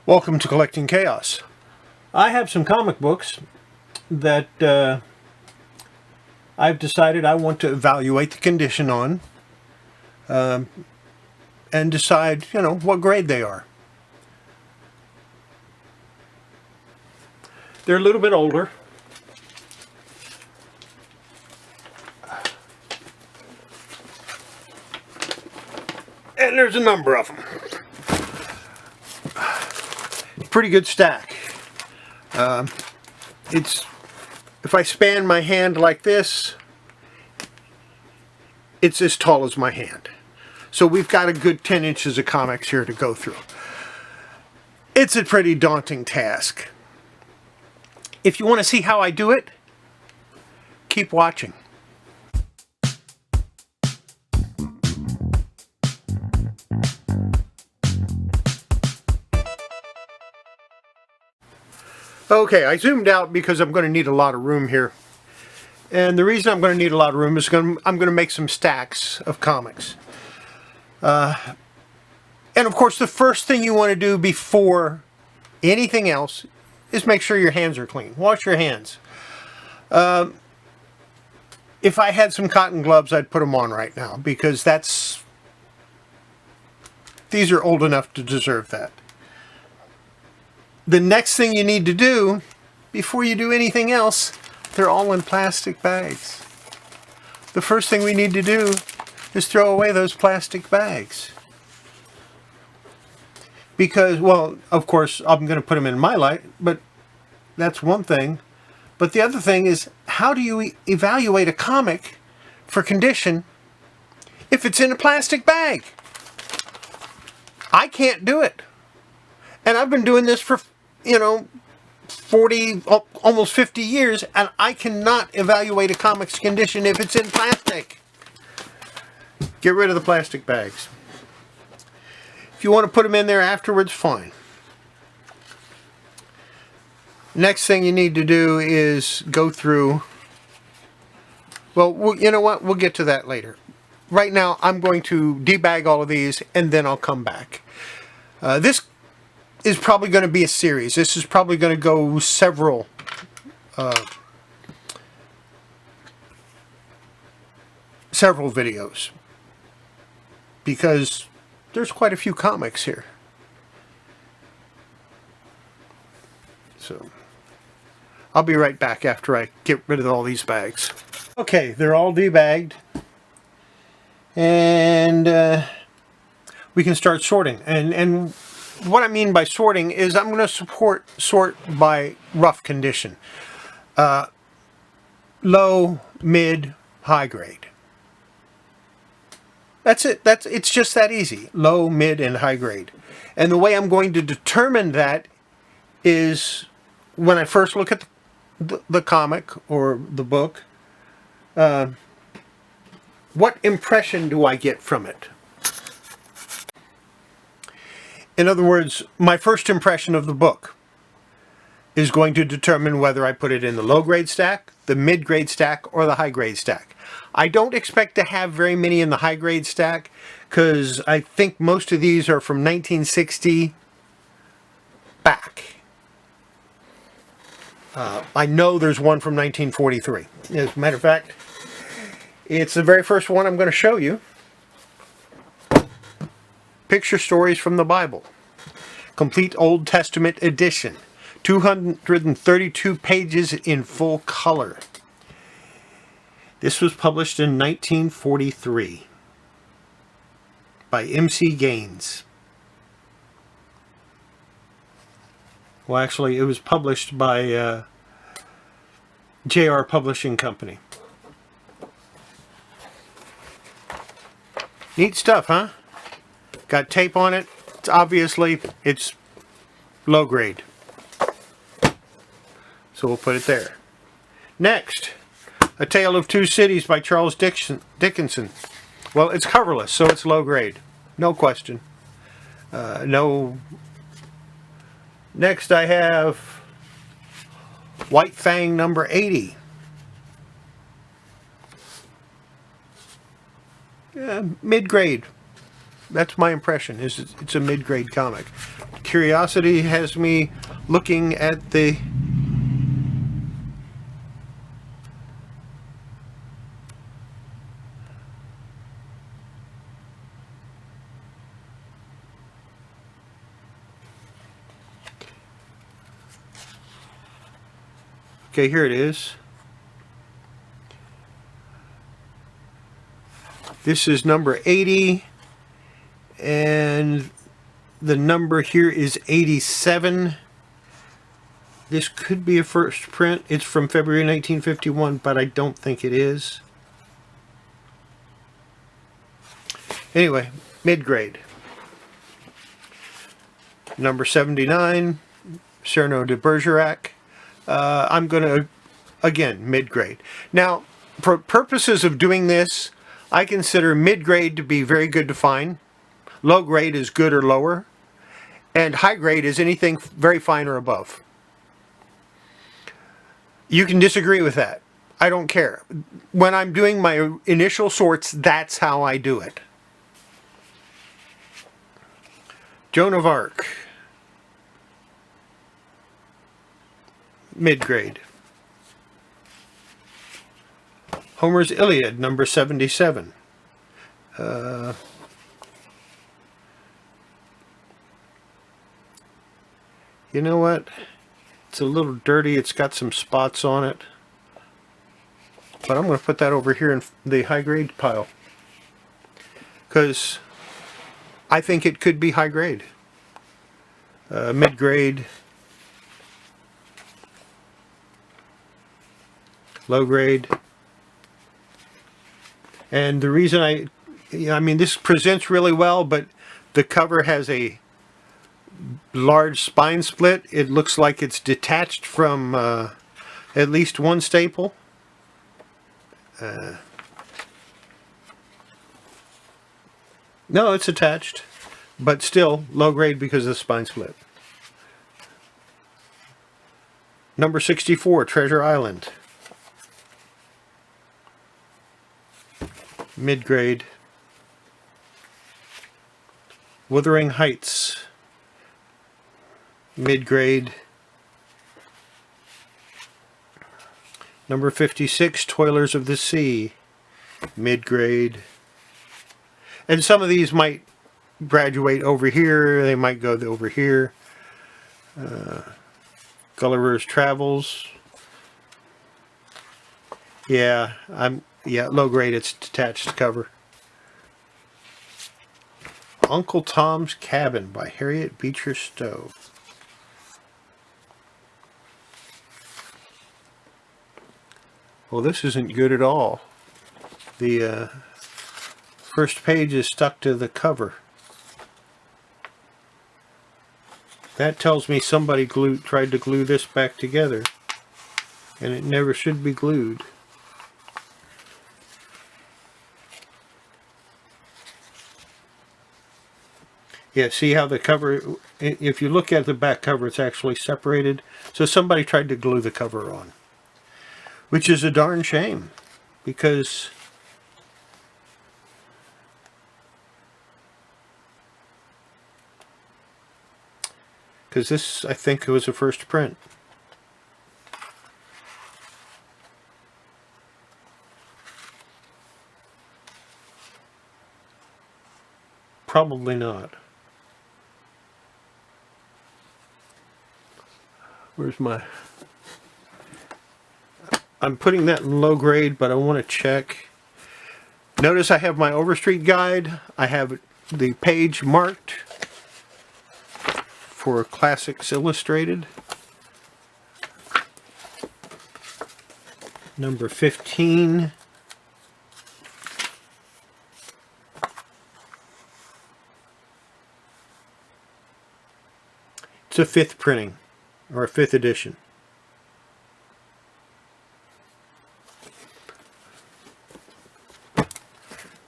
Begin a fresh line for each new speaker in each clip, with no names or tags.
Welcome to Collecting Chaos. I have some comic books that I've decided I want to evaluate the condition on and decide, what grade they are. They're a little bit older. And there's a number of them. Pretty good stack. If I span my hand like this, it's as tall as my hand. So we've got a good 10 inches of comics here to go through. It's a pretty daunting task. If you want to see how I do it, keep watching. Okay, I zoomed out because I'm going to need a lot of room here. And the reason I'm going to need a lot of room is I'm going to make some stacks of comics. And of course, the first thing you want to do before anything else is make sure your hands are clean. Wash your hands. If I had some cotton gloves, I'd put them on right now because these are old enough to deserve that. The next thing you need to do, before you do anything else, they're all in plastic bags. The first thing we need to do is throw away those plastic bags. Because, well, of course, I'm going to put them in my light, but that's one thing. But the other thing is, how do you evaluate a comic for condition if it's in a plastic bag? I can't do it. And I've been doing this for 40, almost 50 years, and I cannot evaluate a comic's condition if it's in plastic. Get rid of the plastic bags. If you want to put them in there afterwards, fine. Next thing you need to do is go through, well, you know what? We'll get to that later. Right now, I'm going to debag all of these, and then I'll come back. This is probably going to be a series. This is probably going to go several videos because there's quite a few comics here. So I'll be right back after I get rid of all these bags. Okay, they're all debagged, and we can start sorting. And what I mean by sorting is I'm going to sort by rough condition. Low, mid, high grade. That's it. It's just that easy. Low, mid, and high grade. And the way I'm going to determine that is when I first look at the comic or the book, what impression do I get from it? In other words, my first impression of the book is going to determine whether I put it in the low-grade stack, the mid-grade stack, or the high-grade stack. I don't expect to have very many in the high-grade stack because I think most of these are from 1960 back. I know there's one from 1943. As a matter of fact, it's the very first one I'm going to show you. Picture Stories from the Bible. Complete Old Testament edition. 232 pages in full color. This was published in 1943 by MC Gaines. Well, actually, it was published by JR Publishing Company. Neat stuff, huh? Got tape on it. Obviously, it's low grade. So we'll put it there. Next, A Tale of Two Cities by Charles Dickinson. Well, it's coverless, so it's low grade. No question. No. Next, I have White Fang number 80. Mid-grade. That's my impression. It's a mid-grade comic. curiosity has me looking at the okay, here it is. This is number 80, and the number here is 87. This could be a first print. It's from February 1951, but I don't think it is. Anyway, mid-grade. Number 79, Cyrano de Bergerac. I'm going to, again, mid-grade. Now, for purposes of doing this, I consider mid-grade to be very good to fine. Low grade is good or lower. And high grade is anything very fine or above. You can disagree with that. I don't care. When I'm doing my initial sorts, that's how I do it. Joan of Arc. Mid-grade. Homer's Iliad, number 77. You know what? It's a little dirty. It's got some spots on it. But I'm going to put that over here in the high grade pile, because I think it could be high grade. Mid grade. Low grade. And the reason I mean, this presents really well, but the cover has a large spine split. It looks like it's detached from at least one staple. No, it's attached, but still low grade because of the spine split. Number 64, Treasure Island. Mid-grade. Wuthering Heights. Mid-grade. Number 56, Toilers of the Sea. Mid-grade. And some of these might graduate over here. They might go over here. Gulliver's Travels. Yeah, low grade. It's detached cover. Uncle Tom's Cabin by Harriet Beecher Stowe. Well, this isn't good at all. The first page is stuck to the cover. That tells me somebody tried to glue this back together, and it never should be glued. Yeah, see how the cover, if you look at the back cover, it's actually separated. So somebody tried to glue the cover on, which is a darn shame, because this, I think, was a first print. Probably not. Where's my... I'm putting that in low grade, but I want to check. Notice I have my Overstreet guide. I have the page marked for Classics Illustrated. Number 15. It's a 5th printing, or a 5th edition.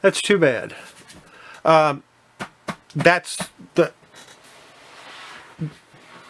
That's too bad. That's the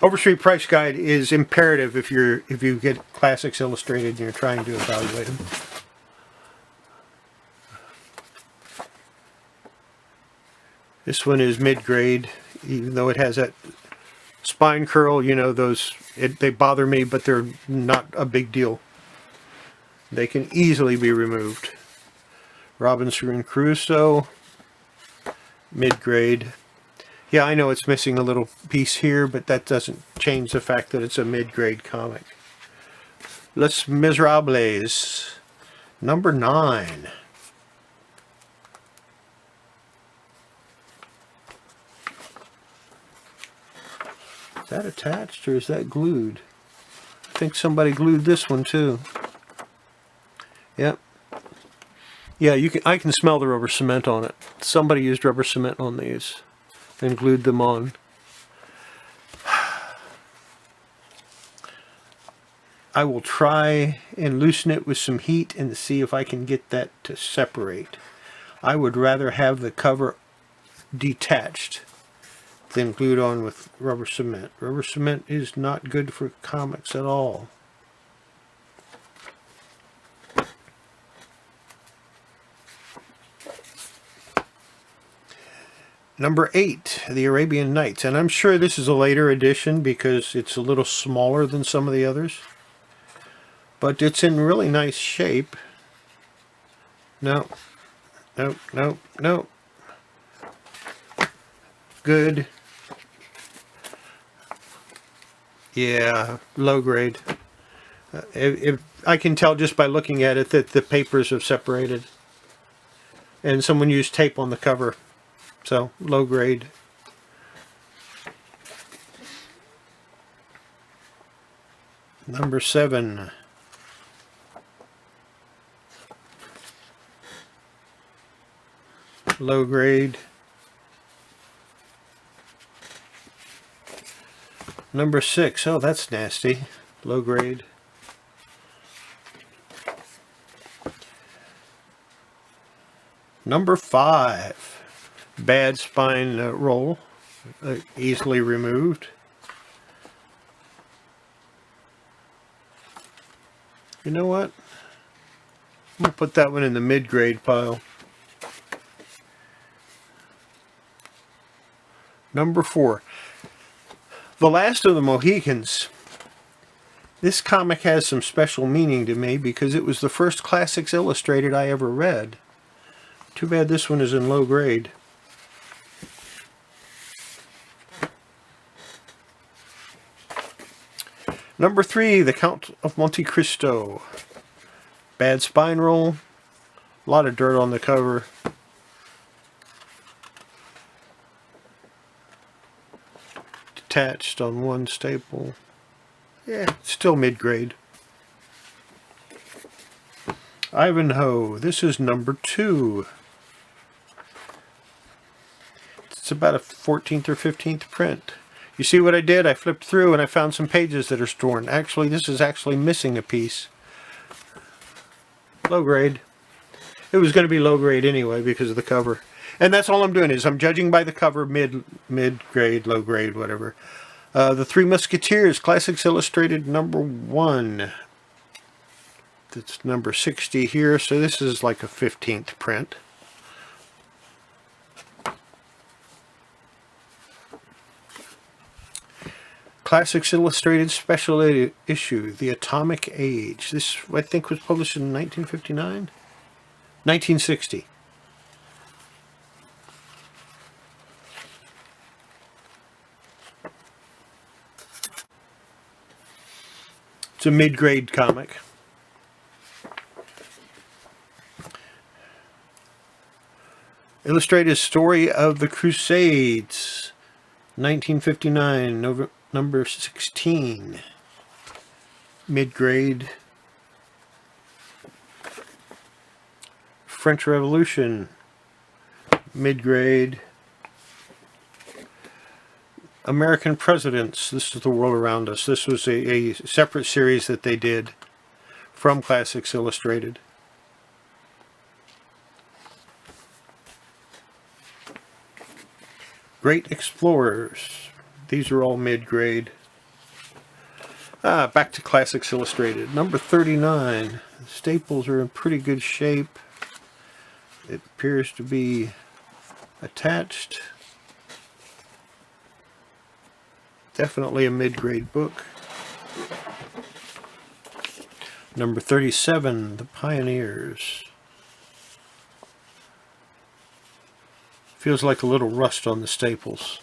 Overstreet Price Guide is imperative if you get Classics Illustrated and you're trying to evaluate them. This one is mid-grade, even though it has that Spine curl, you know, those, they bother me, but they're not a big deal. They can easily be removed. Robinson Crusoe, mid-grade. Yeah, I know it's missing a little piece here, but that doesn't change the fact that it's a mid-grade comic. Les Miserables, number 9. Is that attached or is that glued? I think somebody glued this one too. Yep. Yeah, I can smell the rubber cement on it. Somebody used rubber cement on these and glued them on. I will try and loosen it with some heat and see if I can get that to separate. I would rather have the cover detached than glued on with rubber cement. Rubber cement is not good for comics at all. Number 8, The Arabian Nights. And I'm sure this is a later edition because it's a little smaller than some of the others. But it's in really nice shape. No. Nope, nope, nope. Good. Yeah, low grade. If I can tell just by looking at it that the papers have separated. And someone used tape on the cover. So, low grade. Number 7. Low grade. Number 6. Oh, that's nasty. Low grade. Number 5. Bad spine roll, easily removed. You know what? I'm going to put that one in the mid-grade pile. Number 4. The Last of the Mohicans. This comic has some special meaning to me because it was the first Classics Illustrated I ever read. Too bad this one is in low grade. Number 3, The Count of Monte Cristo. Bad spine roll. A lot of dirt on the cover. Detached on one staple. Yeah, still mid-grade. Ivanhoe. This is number 2. It's about a 14th or 15th print. You see what I did? I flipped through and I found some pages that are torn. Actually, this is actually missing a piece. Low grade. It was going to be low grade anyway because of the cover. And that's all I'm doing is I'm judging by the cover, mid-grade, low grade, whatever. The Three Musketeers, Classics Illustrated number 1. That's number 60 here, so this is like a 15th print. Classics Illustrated Special Issue, The Atomic Age. This, I think, was published in 1959? 1960. It's a mid-grade comic. Illustrated Story of the Crusades, 1959, number 16. Mid-grade. French Revolution, mid-grade. American Presidents, this is the world around us. This was a separate series that they did from Classics Illustrated. Great Explorers. These are all mid-grade. Back to Classics Illustrated. Number 39. The staples are in pretty good shape. It appears to be attached. Definitely a mid-grade book. Number 37, The Pioneers. Feels like a little rust on the staples.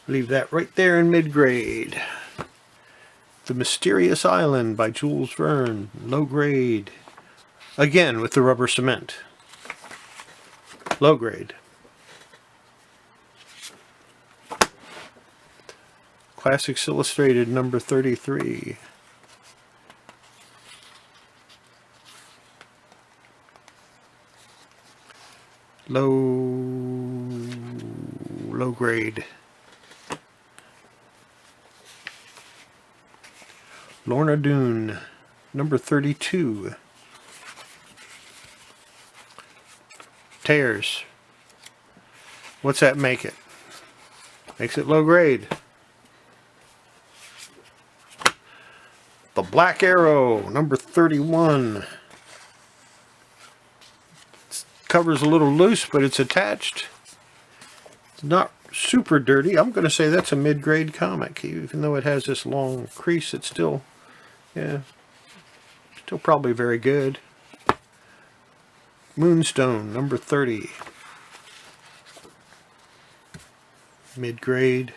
Leave that right there in mid-grade. The Mysterious Island by Jules Verne, low grade. Again with the rubber cement. Low grade. Classics Illustrated number 33. Low grade. Lorna Doone, number 32. Tears. What's that make it? Makes it low grade. The Black Arrow, number 31. Cover's a little loose, but it's attached. It's not super dirty. I'm going to say that's a mid-grade comic. Even though it has this long crease, it's still, yeah, still probably very good. Moonstone, number 30. Mid-grade.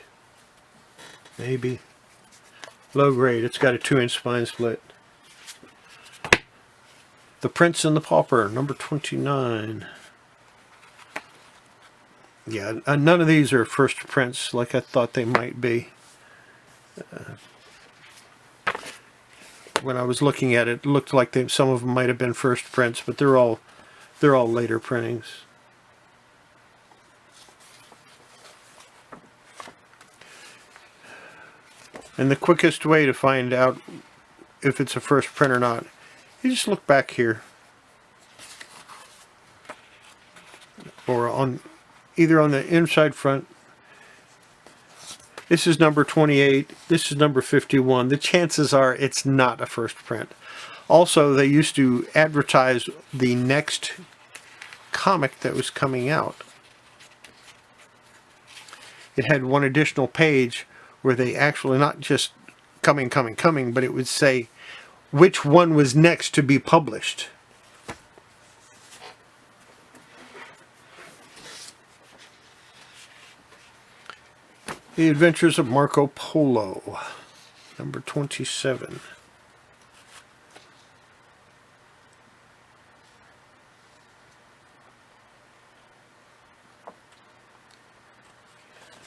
Maybe. Low grade. It's got a 2-inch spine split. The Prince and the Pauper, number 29. Yeah, none of these are first prints like I thought they might be. When I was looking at it, it looked like some of them might have been first prints, but they're all later printings. And the quickest way to find out if it's a first print or not, you just look back here, or on either on the inside front. This is number 28. This is number 51. The chances are it's not a first print. Also, they used to advertise the next comic that was coming out. It had one additional page where they actually not just coming, but it would say which one was next to be published. The Adventures of Marco Polo, number 27.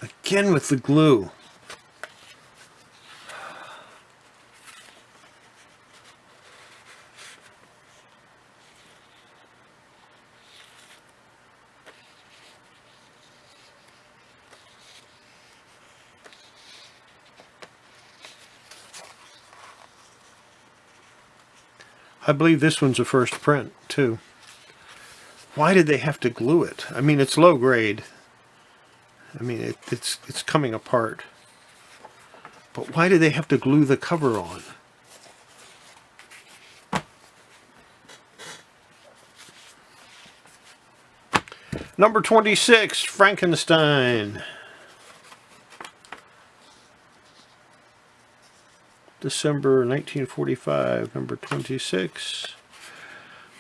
Again with the glue. I believe this one's a first print, too. Why did they have to glue it? I mean, it's low grade. I mean, it's coming apart. But why did they have to glue the cover on? Number 26, Frankenstein. December 1945, number 26.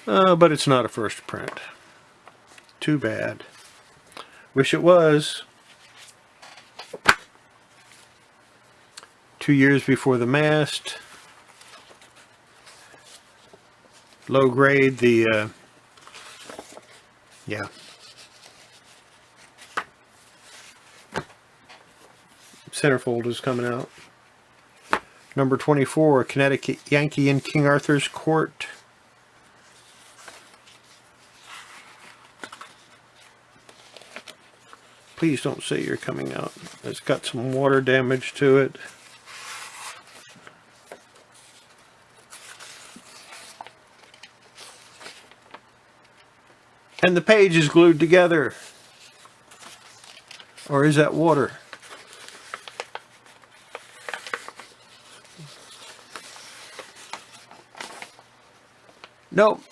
But it's not a first print. Too bad. Wish it was. 2 years before the mast. Low grade, yeah. Centerfold is coming out. Number 24, Connecticut Yankee in King Arthur's Court. Please don't say you're coming out. It's got some water damage to it. And the page is glued together. Or is that water? Nope.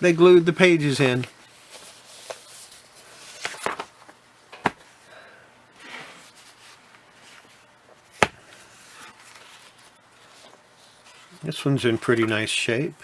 they glued the pages in. This one's in pretty nice shape.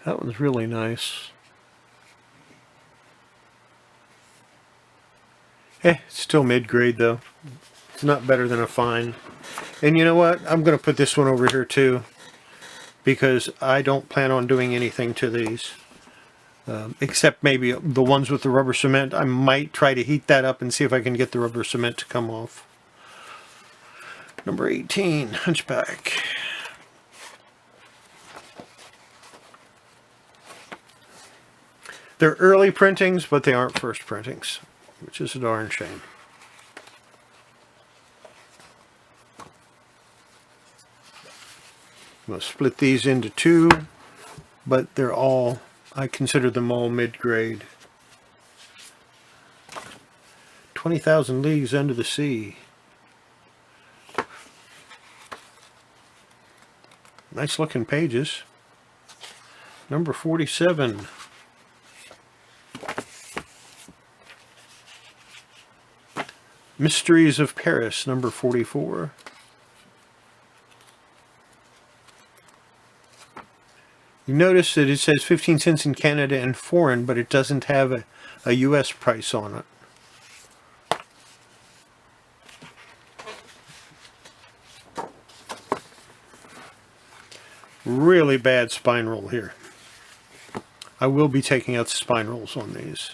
That one's really nice. It's still mid-grade though. It's not better than a fine. And you know what? I'm going to put this one over here too, because I don't plan on doing anything to these. Except maybe the ones with the rubber cement. I might try to heat that up and see if I can get the rubber cement to come off. Number 18, Hunchback. They're early printings, but they aren't first printings, which is a darn shame. I'm going to split these into two, but they're all, I consider them all mid-grade. 20,000 Leagues Under the Sea. Nice looking pages. Number 47. Mysteries of Paris, number 44. You notice that it says 15 cents in Canada and foreign, but it doesn't have a US price on it. Really bad spine roll here. I will be taking out the spine rolls on these.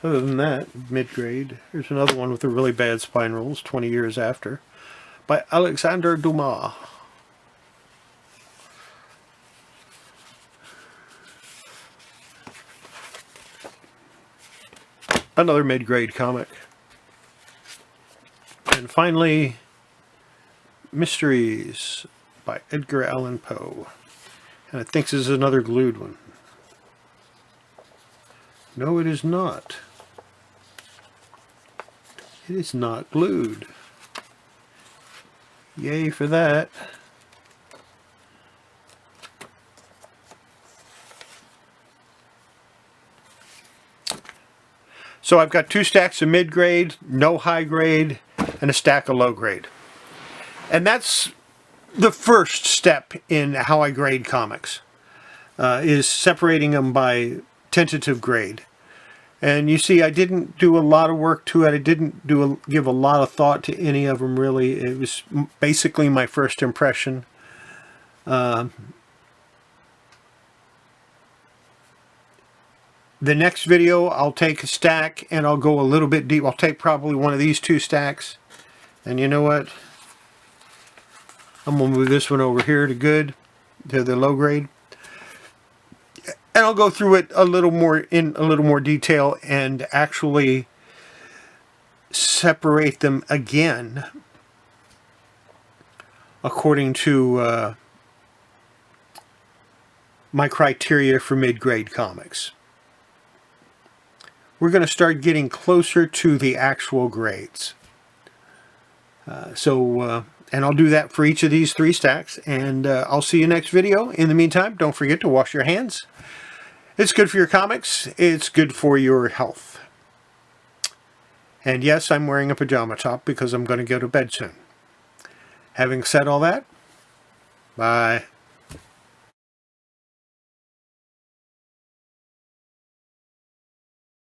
Other than that, mid-grade. Here's another one with a really bad spine rolls, 20 years after, by Alexandre Dumas. Another mid-grade comic. And finally, Mysteries by Edgar Allan Poe. And I think this is another glued one. No, it is not. It is not glued. Yay for that. So I've got 2 stacks of mid-grade, no high-grade, and a stack of low-grade. And that's the first step in how I grade comics, is separating them by tentative grade. And you see, I didn't do a lot of work to it. I didn't give a lot of thought to any of them, really. It was basically my first impression. The next video, I'll take a stack and I'll go a little bit deep. I'll take probably one of these 2 stacks. And you know what? I'm going to move this one over here to good, to the low grade. And I'll go through it a little more in a little more detail and actually separate them again according to my criteria for mid-grade comics. We're going to start getting closer to the actual grades. And I'll do that for each of these 3 stacks, and I'll see you next video. In the meantime, don't forget to wash your hands. It's good for your comics. It's good for your health. And yes, I'm wearing a pajama top because I'm going to go to bed soon. Having said all that, bye.